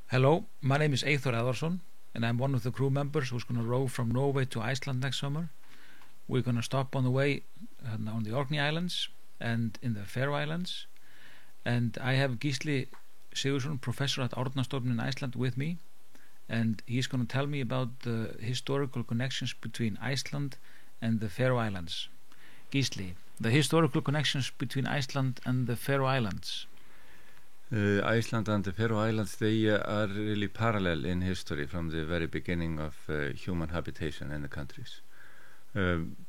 Hello, my name is Eyþór Eðvarsson, and I'm one of the crew members who's going to row from Norway to Iceland next summer. We're going to stop on the way on the Orkney Islands and in the Faroe Islands. And I have Gísli Sigurðsson, professor at Árnastofnun in Iceland, with me. And he's going to tell me about the historical connections between Iceland and the Faroe Islands. Gísli, the historical connections between Iceland and the Faroe Islands. Iceland and the Faroe Islands, they are really parallel in history from the very beginning of human habitation in the countries.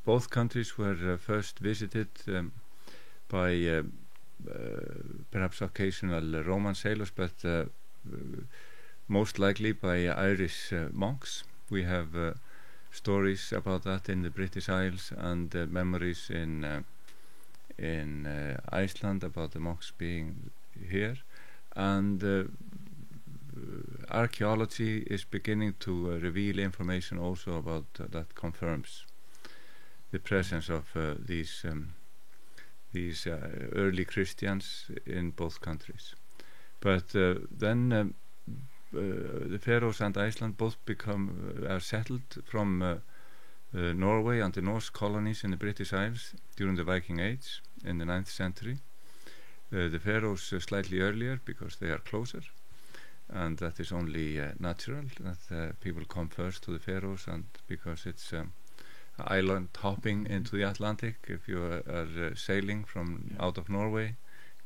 Both countries were first visited by perhaps occasional Roman sailors, but most likely by Irish monks. We have stories about that in the British Isles and memories in Iceland about the monks being here. And archaeology is beginning to reveal information also about that confirms the presence of these early Christians in both countries. But then the Faroes and Iceland both are settled from Norway and the Norse colonies in the British Isles during the Viking Age in the 9th century. The Faroes slightly earlier because they are closer, and that is only natural that people come first to the Faroes, and because it's island hopping into the Atlantic. If you are sailing from out of Norway,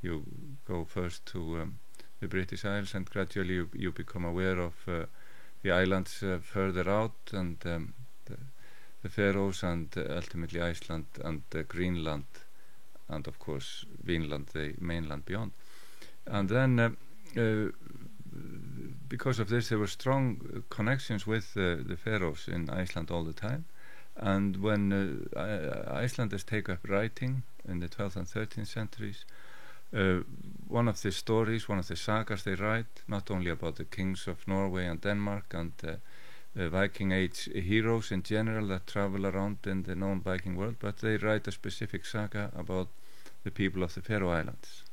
you go first to the British Isles, and gradually you become aware of the islands further out, and the Faroes, and ultimately Iceland and Greenland, and of course Vinland, the mainland beyond. And then because of this, there were strong connections with the Faroes in Iceland all the time. And when Icelanders take up writing in the 12th and 13th centuries, one of the stories, one of the sagas they write, not only about the kings of Norway and Denmark and Viking Age heroes in general that travel around in the known Viking world, but they write a specific saga about the people of the Faroe Islands,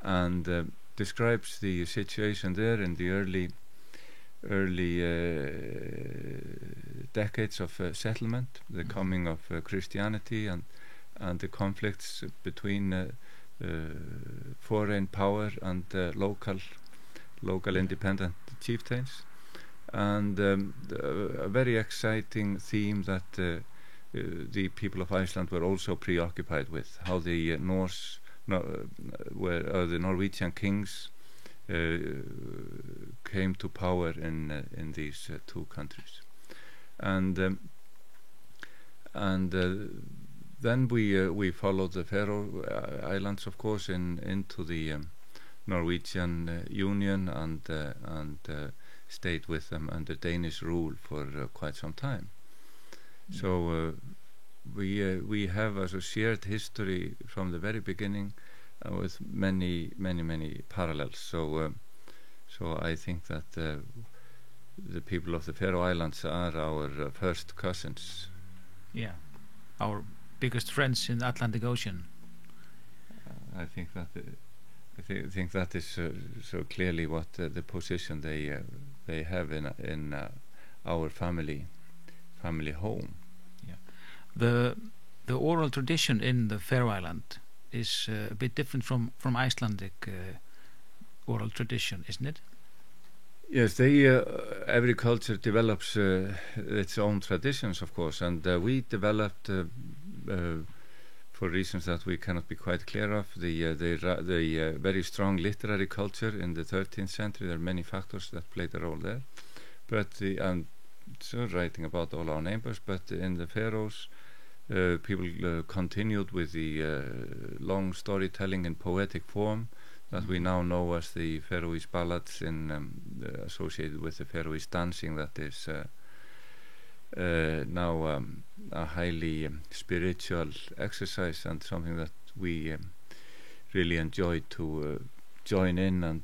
and describes the situation there in the early decades of settlement, the coming of Christianity, and the conflicts between foreign power and local independent chieftains, and a very exciting theme that the people of Iceland were also preoccupied with, how the the Norwegian kings came to power in these two countries, and then we followed the Faroe Islands, of course, into the Norwegian Union, and stayed with them under Danish rule for quite some time. So we have a shared history from the very beginning, with many parallels. So I think that the people of the Faroe Islands are our first cousins. Yeah, our biggest friends in the Atlantic Ocean. I think that I think that is so clearly what the position they have in our family home. Yeah, the oral tradition in the Faroe Island is a bit different from Icelandic oral tradition, isn't it? Yes, every culture develops its own traditions, of course, and we developed for reasons that we cannot be quite clear of, the very strong literary culture in the 13th century. There are many factors that played a role there, but I'm still writing about all our neighbors, but in the Faroes, people continued with the long storytelling in poetic form that we now know as the Faroese ballads, associated with the Faroese dancing, that is now a highly spiritual exercise, and something that we really enjoy to join in and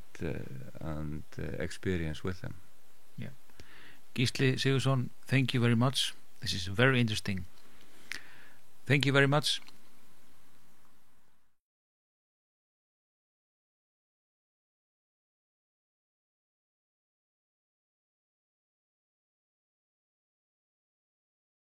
experience with them. Yeah, Gísli Sigurðsson, thank you very much. This is very interesting. Thank you very much.